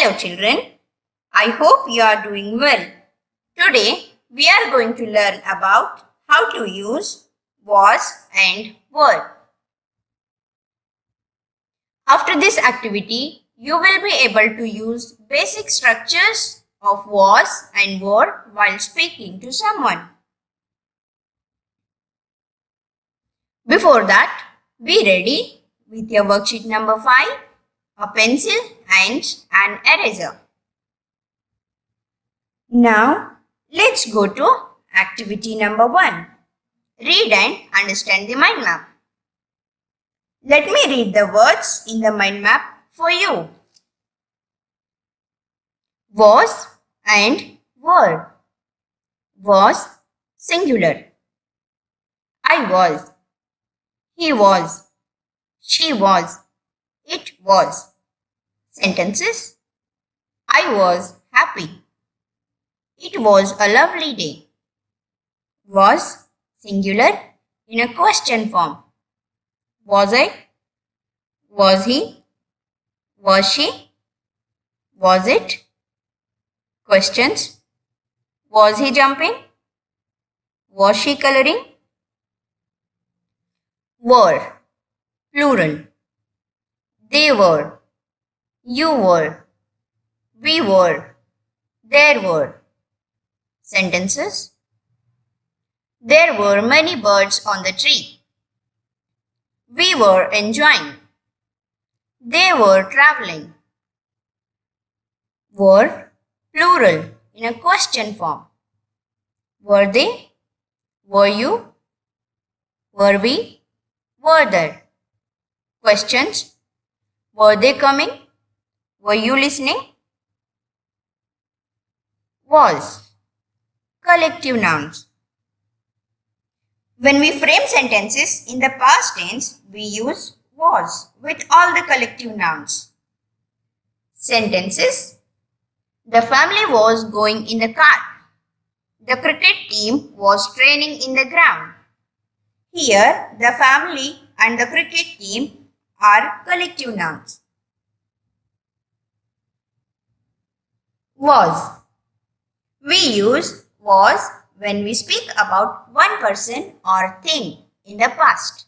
Hello children, I hope you are doing well. Today we are going to learn about how to use was and were. After this activity, you will be able to use basic structures of was and were while speaking to someone. Before that, be ready with your worksheet number 5, a pencil and an eraser. Now, let's go to activity number 1. Read and understand the mind map. Let me read the words in the mind map for you. Was and were. Was singular. I was. He was. She was. It was. Sentences. I was happy. It was a lovely day. Was singular in a question form. Was I? Was he? Was she? Was it? Questions. Was he jumping? Was she coloring? Were plural. They were. You were. We were. There were. Sentences. There were many birds on the tree. We were enjoying. They were traveling. Were plural in a question form. Were they? Were you? Were we? Were there? Questions. Were they coming? Were you listening? Was collective nouns. When we frame sentences in the past tense, we use was with all the collective nouns. Sentences. The family was going in the car. The cricket team was training in the ground. Here, the family and the cricket team are collective nouns. Was. We use was when we speak about one person or thing in the past.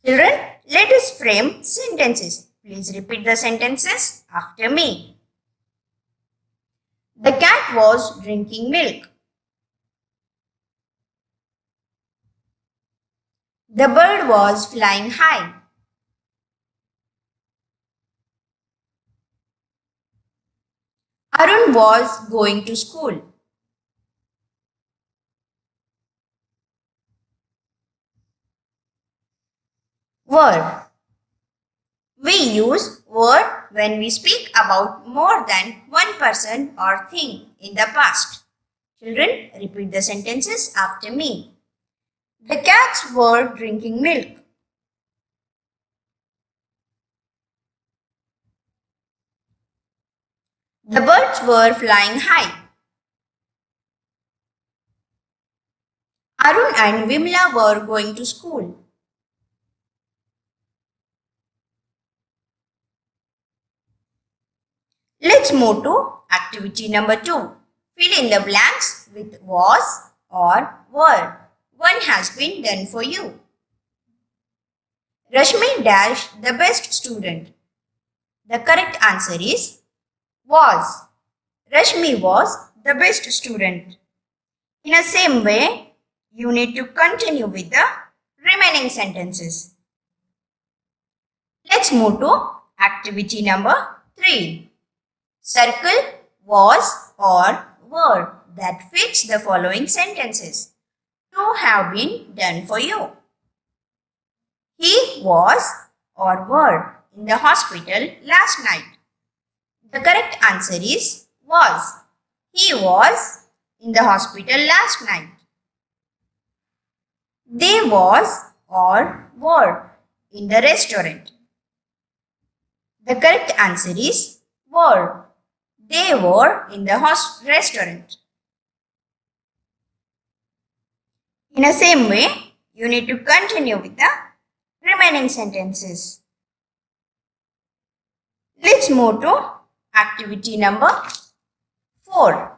Children, let us frame sentences. Please repeat the sentences after me. The cat was drinking milk. The bird was flying high. Arun was going to school. Were. We use were when we speak about more than one person or thing in the past. Children, repeat the sentences after me. The cats were drinking milk. The birds were flying high. Arun and Vimla were going to school. Let's move to activity number 2. Fill in the blanks with was or were. One has been done for you. Rashmi dash the best student. The correct answer is was. Rashmi was the best student. In the same way, you need to continue with the remaining sentences. Let's move to activity number 3. Circle was or were that fits the following sentences. 2 have been done for you. He was or were in the hospital last night. The correct answer is was. He was in the hospital last night. They was or were in the restaurant. The correct answer is were. They were in the restaurant. In the same way, you need to continue with the remaining sentences. Let's move to activity number 4.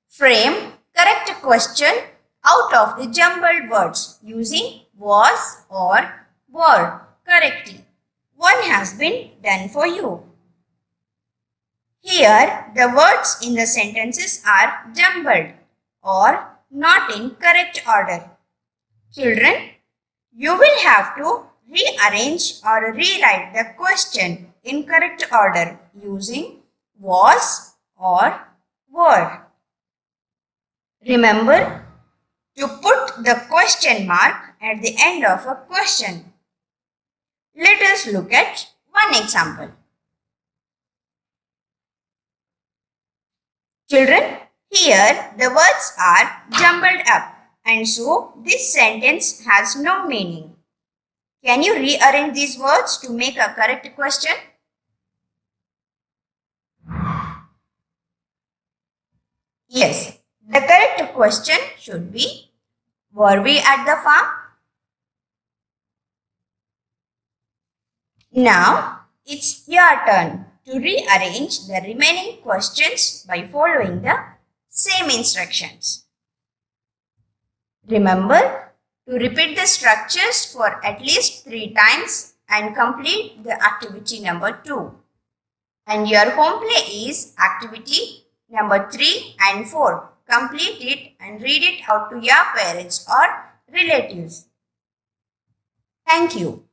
Frame correct question out of the jumbled words using was or were correctly. One has been done for you. Here, the words in the sentences are jumbled or not in correct order. Children, you will have to rearrange or rewrite the question in correct order using was or were. Remember to put the question mark at the end of a question. Let us look at one example. Children, here the words are jumbled up and so this sentence has no meaning. Can you rearrange these words to make a correct question? Yes, the correct question should be, were we at the farm? Now, it's your turn to rearrange the remaining questions by following the same instructions. Remember to repeat the structures for at least 3 times and complete the activity number 2. And your home play is activity number 3 and 4. Complete it and read it out to your parents or relatives. Thank you.